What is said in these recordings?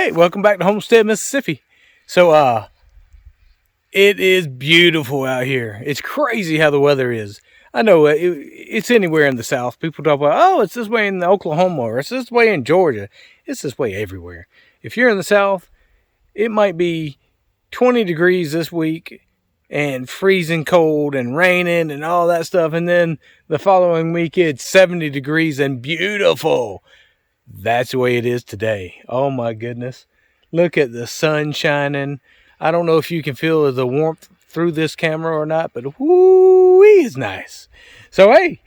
Hey, welcome back to Homestead, Mississippi. So, it is beautiful out here. It's crazy how the weather is. I know it's anywhere in the South. People talk about, oh, it's this way in Oklahoma, or it's this way in Georgia. It's this way everywhere. If you're in the South, it might be 20 degrees this week and freezing cold and raining and all that stuff. And then the following week, it's 70 degrees and beautiful. That's the way it is today. Oh my goodness. Look at the sun shining. I don't know if you can feel the warmth through this camera or not, but whoo-wee is nice. So hey,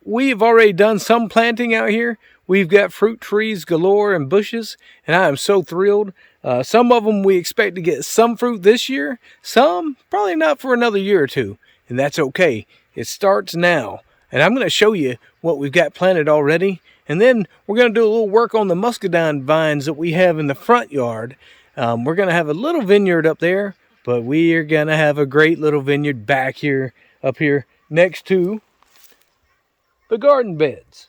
we've already done some planting out here. We've got fruit trees galore and bushes, and I am so thrilled. Some of them we expect to get some fruit this year. Some probably not for another year or two, and that's okay. It starts now, and I'm going to show you what we've got planted already. And then we're going to do a little work on the muscadine vines that we have in the front yard. We're going to have a little vineyard up there, but we are going to have a great little vineyard back here, up here, next to the garden beds.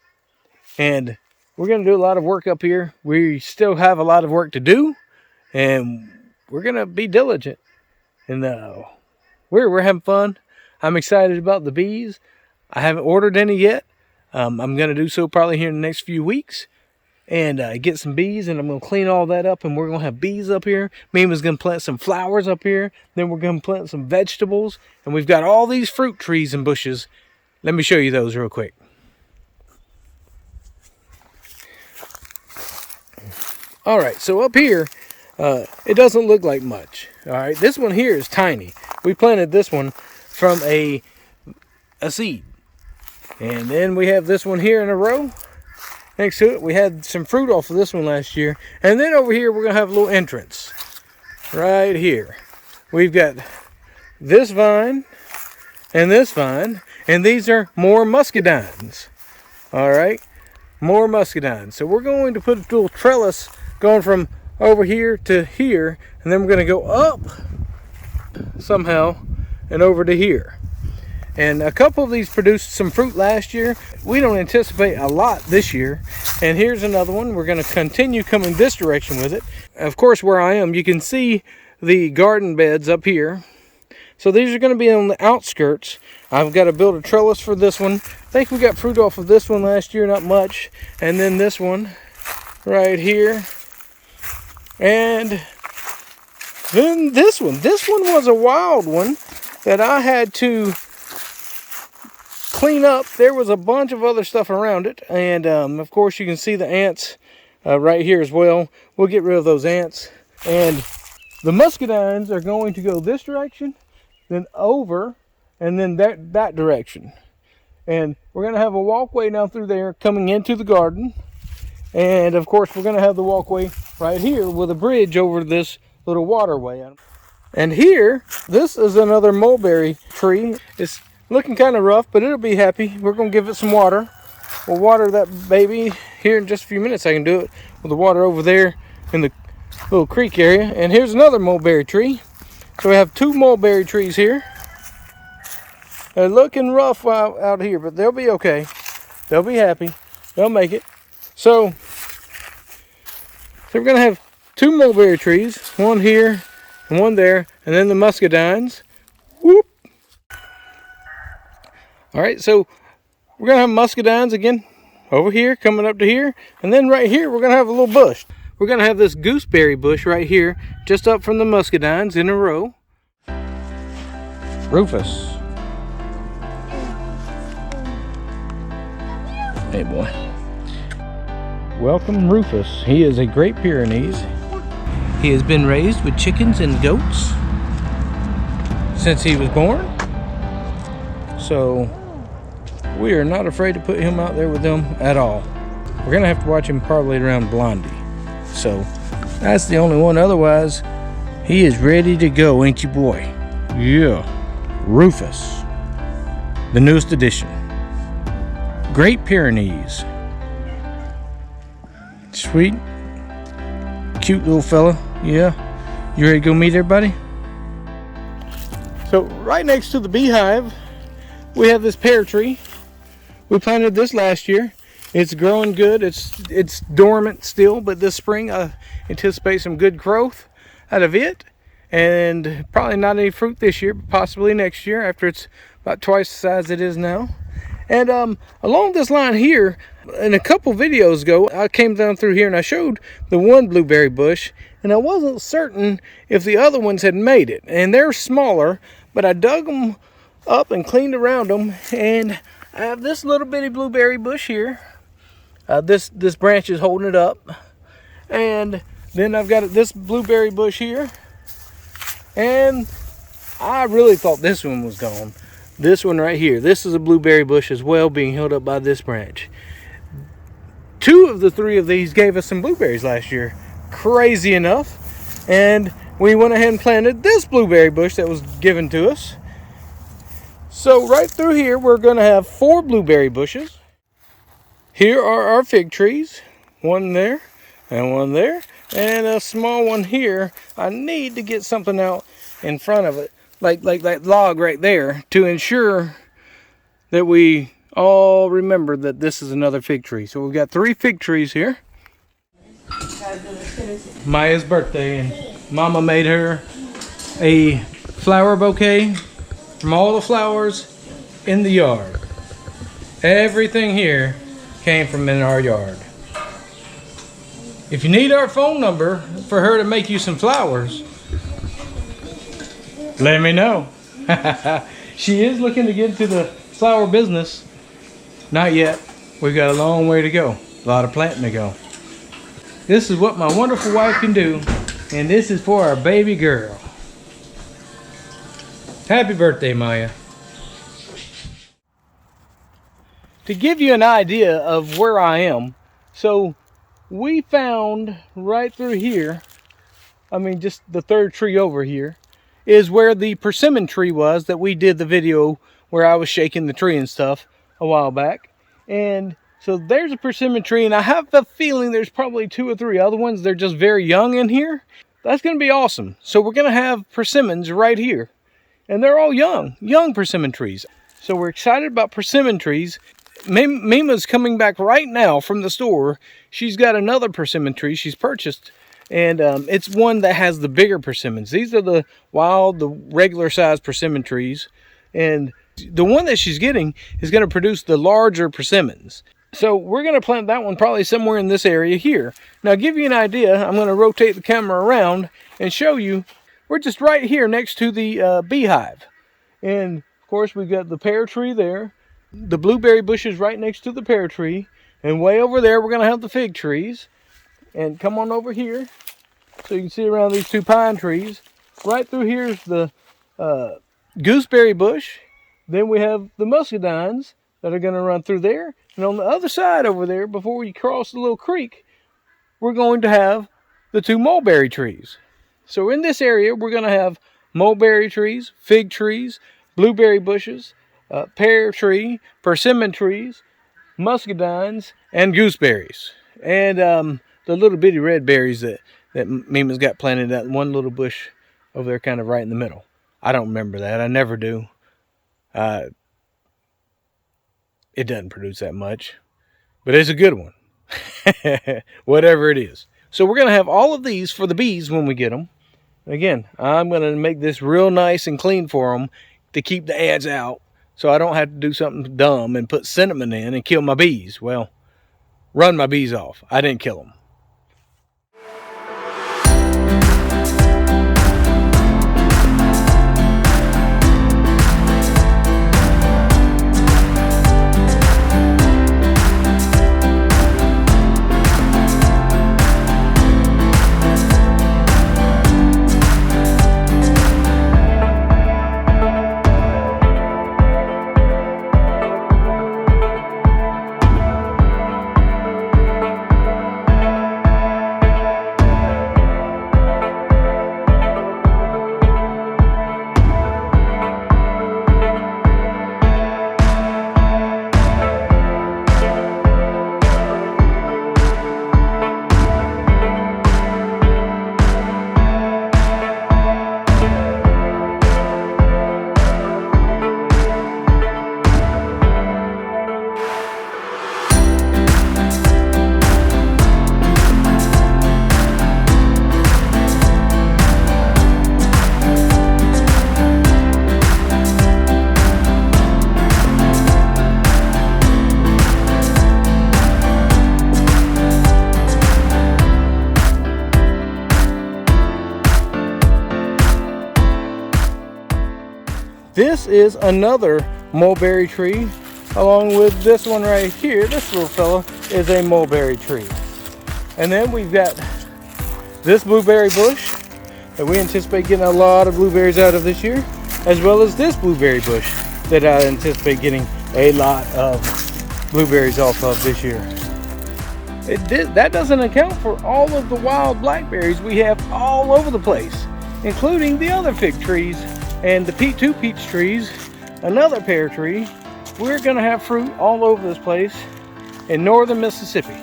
And we're going to do a lot of work up here. We still have a lot of work to do, and we're going to be diligent. And we're having fun. I'm excited about the bees. I haven't ordered any yet. I'm going to do so probably here in the next few weeks and get some bees, and I'm going to clean all that up, and we're going to have bees up here. Mima's going to plant some flowers up here. Then we're going to plant some vegetables, and we've got all these fruit trees and bushes. Let me show you those real quick. All right, so up here, it doesn't look like much. All right, this one here is tiny. We planted this one from a seed. And then we have this one here in a row next to it. We had some fruit off of this one last year. And then over here, we're going to have a little entrance right here. We've got this vine and this vine. And these are more muscadines. All right, more muscadines. So we're going to put a little trellis going from over here to here. And then we're going to go up somehow and over to here. And a couple of these produced some fruit last year. We don't anticipate a lot this year. And here's another one. We're going to continue coming this direction with it. Of course, where I am, you can see the garden beds up here. So these are going to be on the outskirts. I've got to build a trellis for this one. I think we got fruit off of this one last year, not much. And then this one right here. And then this one. This one was a wild one that I had to clean up. There was a bunch of other stuff around it, and of course you can see the ants right here as well. We'll get rid of those ants, and the muscadines are going to go this direction, then over, and then that direction. And we're going to have a walkway now through there coming into the garden, and of course we're going to have the walkway right here with a bridge over this little waterway. And here, this is another mulberry tree. It's looking kind of rough, but it'll be happy. We're going to give it some water. We'll water that baby here in just a few minutes. I can do it with the water over there in the little creek area. And here's another mulberry tree. So we have two mulberry trees here. They're looking rough out here, but they'll be okay. They'll be happy. They'll make it. So we're going to have two mulberry trees, one here and one there, and then the muscadines. Whoop. All right, so we're going to have muscadines again over here, coming up to here. And then right here, we're going to have a little bush. We're going to have this gooseberry bush right here, just up from the muscadines in a row. Rufus. Hey, boy. Welcome, Rufus. He is a Great Pyrenees. He has been raised with chickens and goats since he was born. So we are not afraid to put him out there with them at all. We're going to have to watch him parlay around Blondie. So that's the only one. Otherwise, he is ready to go, ain't you, boy? Yeah. Rufus. The newest addition. Great Pyrenees. Sweet. Cute little fella. Yeah. You ready to go meet everybody? So right next to the beehive, we have this pear tree. We planted this last year. It's growing good. It's dormant still, but this spring I anticipate some good growth out of it. And probably not any fruit this year, but possibly next year after it's about twice the size it is now. And along this line here, in a couple videos ago, I came down through here and I showed the one blueberry bush, and I wasn't certain if the other ones had made it. And they're smaller, but I dug them up and cleaned around them, and I have this little bitty blueberry bush here. This branch is holding it up, and then I've got this blueberry bush here, and I really thought this one was gone. This one right here, this is a blueberry bush as well, being held up by this branch. 2 of the 3 of these gave us some blueberries last year, crazy enough, and we went ahead and planted this blueberry bush that was given to us. So right through here, we're going to have 4 blueberry bushes. Here are our fig trees, one there and one there, and a small one here. I need to get something out in front of it, like that log right there, to ensure that we all remember that this is another fig tree. So we've got 3 fig trees here. Maia's birthday, and Mama made her a flower bouquet from all the flowers in the yard. Everything here came from in our yard. If you need our phone number for her to make you some flowers, let me know. She is looking to get into the flower business. Not yet. We've got a long way to go. A lot of planting to go. This is what my wonderful wife can do, and this is for our baby girl. Happy birthday, Maia. To give you an idea of where I am, so we found right through here, I mean just the 3rd tree over here, is where the persimmon tree was that we did the video where I was shaking the tree and stuff a while back. And so there's a persimmon tree, and I have the feeling there's probably 2 or 3 other ones. They're just very young in here. That's going to be awesome. So we're going to have persimmons right here. And they're all young persimmon trees. So we're excited about persimmon trees. Mima's coming back right now from the store. She's got another persimmon tree she's purchased, and it's one that has the bigger persimmons. These are the regular size persimmon trees, and the one that she's getting is going to produce the larger persimmons. So we're going to plant that one probably somewhere in this area here. Now, give you an idea, I'm going to rotate the camera around and show you. We're just right here next to the beehive, and of course we've got the pear tree there. The blueberry bushes right next to the pear tree, and way over there we're going to have the fig trees. And come on over here so you can see around these 2 pine trees. Right through here is the gooseberry bush. Then we have the muscadines that are going to run through there. And on the other side over there, before you cross the little creek, we're going to have the 2 mulberry trees. So in this area, we're going to have mulberry trees, fig trees, blueberry bushes, pear tree, persimmon trees, muscadines, and gooseberries. And the little bitty red berries that Mima's got planted, that one little bush over there kind of right in the middle. I don't remember that. I never do. It doesn't produce that much, but it's a good one. Whatever it is. So we're going to have all of these for the bees when we get them. Again, I'm going to make this real nice and clean for them to keep the ants out, so I don't have to do something dumb and put cinnamon in and kill my bees. Well, run my bees off. I didn't kill them. This is another mulberry tree, along with this one right here. This little fella is a mulberry tree. And then we've got this blueberry bush that we anticipate getting a lot of blueberries out of this year, as well as this blueberry bush that I anticipate getting a lot of blueberries off of this year. That doesn't account for all of the wild blackberries we have all over the place, including the other fig trees and the two peach trees, another pear tree. We're gonna have fruit all over this place in northern Mississippi.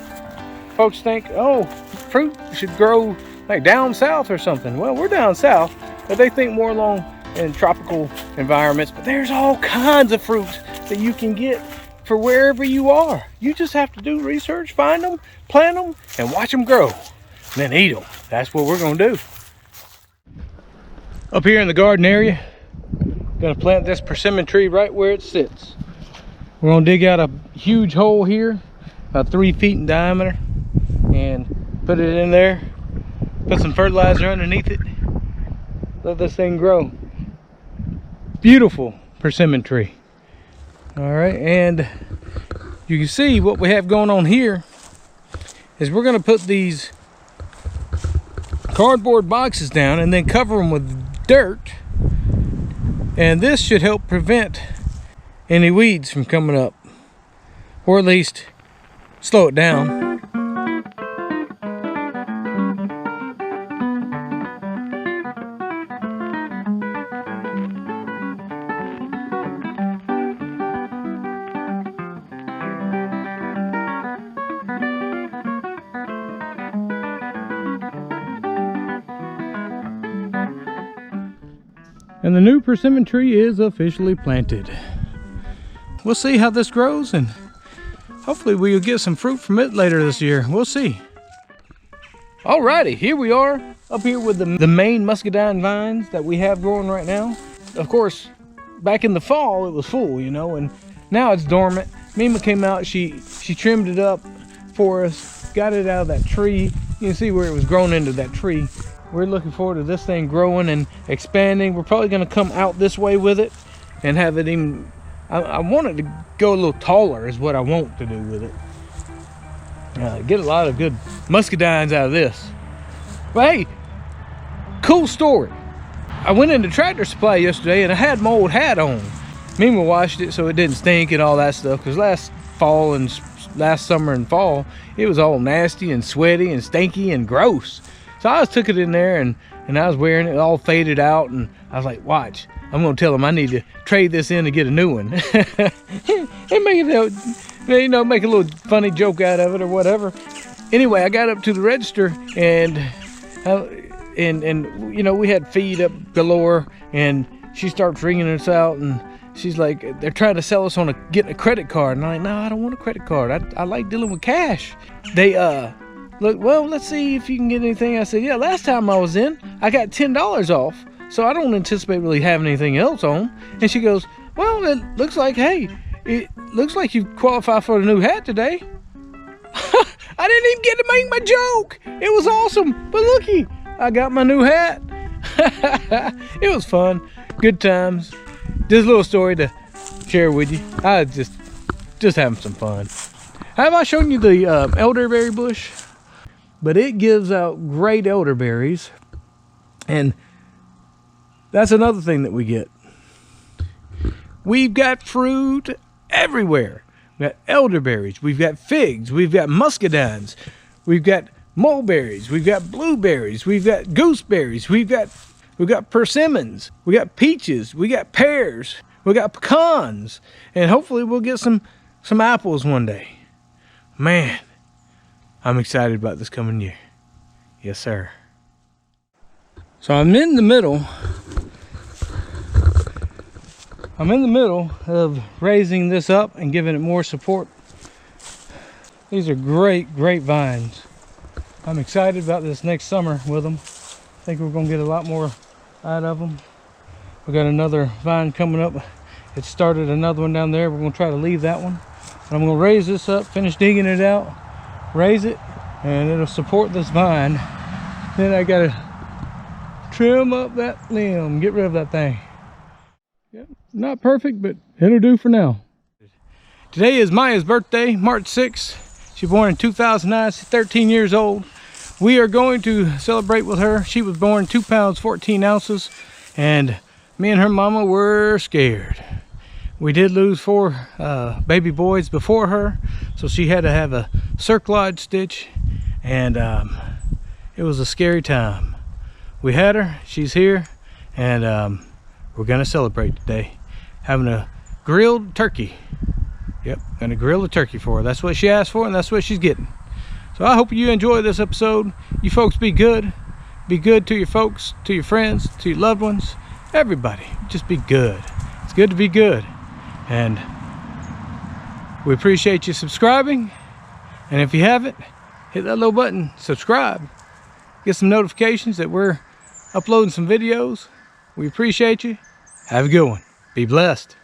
Folks think, oh, fruit should grow like down south or something. Well, we're down south, but they think more along in tropical environments. But there's all kinds of fruits that you can get for wherever you are. You just have to do research, find them, plant them, and watch them grow, and then eat them. That's what we're gonna do. Up here in the garden area, gonna plant this persimmon tree right where it sits. We're gonna dig out a huge hole here, about 3 feet in diameter, and put it in there, put some fertilizer underneath it, let this thing grow. Beautiful persimmon tree. All right, and you can see what we have going on here is we're gonna put these cardboard boxes down and then cover them with dirt, and this should help prevent any weeds from coming up, or at least slow it down. And the new persimmon tree is officially planted. We'll see how this grows, and hopefully we'll get some fruit from it later this year. We'll see. Alrighty, here we are up here with the main muscadine vines that we have growing right now. Of course, back in the fall it was full, you know, and now it's dormant. Mima came out, she trimmed it up for us, got it out of that tree. You can see where it was grown into that tree. We're looking forward to this thing growing and expanding. We're probably going to come out this way with it and have it even, I want it to go a little taller is what I want to do with it. Get a lot of good muscadines out of this. But hey, cool story. I went into Tractor Supply yesterday and I had my old hat on. Mima washed it so it didn't stink and all that stuff, because last fall and last summer and fall it was all nasty and sweaty and stinky and gross. So I just took it in there and I was wearing it all faded out, and I was like, watch, I'm gonna tell them I need to trade this in to get a new one. And make it, you know, make a little funny joke out of it or whatever. Anyway, I got up to the register and you know, we had feed up galore, and she starts ringing us out and she's like, they're trying to sell us on getting a credit card. And I'm like, no, I don't want a credit card. I like dealing with cash. They look, well, let's see if you can get anything. I said, yeah, last time I was in, I got $10 off, so I don't anticipate really having anything else on. And she goes, well, it looks like, hey, it looks like you qualify for a new hat today. I didn't even get to make my joke. It was awesome. But looky, I got my new hat. It was fun. Good times. Just a little story to share with you. I just having some fun. Have I shown you the elderberry bush? But it gives out great elderberries, and that's another thing that we get. We've got fruit everywhere. We've got elderberries, we've got figs, we've got muscadines, we've got mulberries, we've got blueberries, we've got gooseberries, we've got persimmons, we got peaches, we got pears, we got pecans, and hopefully we'll get some apples one day. Man, I'm excited about this coming year. Yes, sir. So I'm in the middle of raising this up and giving it more support. These are great vines. I'm excited about this next summer with them. I think we're gonna get a lot more out of them. We got another vine coming up. It started another one down there. We're gonna try to leave that one. And I'm gonna raise this up, finish digging it out, raise it, and it'll support this vine. Then I gotta trim up that limb, get rid of that thing. Yep. Not perfect, but it'll do for now. Today is Maia's birthday, March 6th. She was born in 2009. She's 13 years old. We are going to celebrate with her. She was born 2 pounds 14 ounces, and me and her mama were scared. We did lose 4 baby boys before her, so she had to have a cerclage stitch, and it was a scary time. We had her, she's here, and we're gonna celebrate today. Having a grilled turkey. Yep, gonna grill a turkey for her. That's what she asked for, and that's what she's getting. So I hope you enjoy this episode. You folks be good. Be good to your folks, to your friends, to your loved ones. Everybody, just be good. It's good to be good. And we appreciate you subscribing. And if you haven't, hit that little button, subscribe. Get some notifications that we're uploading some videos. We appreciate you. Have a good one. Be blessed.